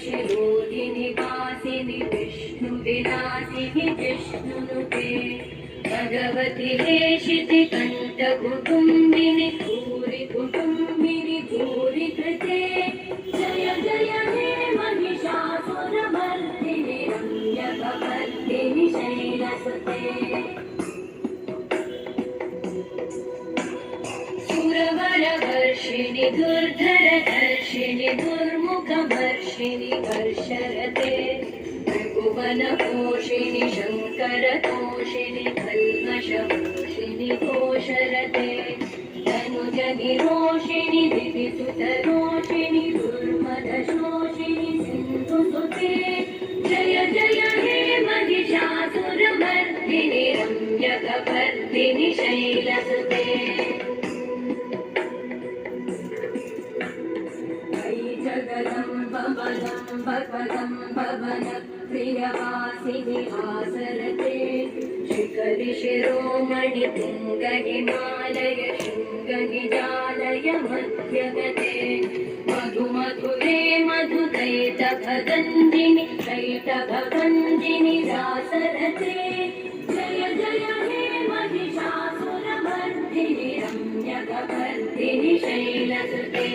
शिरोधिनि वासिनि विष्णुविलासिनि जिष्णुनुते भगवति हेशिति कण्ठकुटुम्बिनि भूरि कुटुम्बिनि भूरि कृते जय जय हे महिषासुरमर्दिनि रम्यकपर्दिनि शैलसुते सुरवरवर्षिणि दुर्धरधर्षिणि दुर्मुखमर्षिणि वर्षरते त्रिभुवनपोषिणि शङ्करतोषिणि कल्मषमोषिणि घोषरते तनुजनिरोषिणि दिविसुतरोषिणि दुर्मदशोषिणि सिन्धुसुते जय जय हे महिषासुरमर्दिनि रम्यकपर्दिनि शैलसुते भवन प्रियवासिनि आसरते शिखरि शिरोमणि तुङ्ग हिमालय शृङ्ग निजालय मध्यगते मधु मधुरे मधुदैतभगन्दिनि दैतभगन्दिनि दासरते जय जय हे महिषासुरमर्दिनि रम्यकपर्दिनि शैलसुते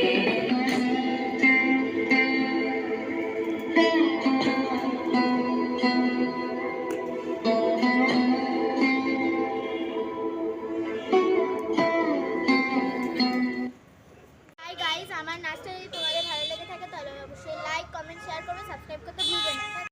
আমার নাচটা যদি তোমাদের ভালো লেগে থাকে তাহলে অবশ্যই লাইক কমেন্ট শেয়ার করবে সাবস্ক্রাইব করতে ভুলবে না।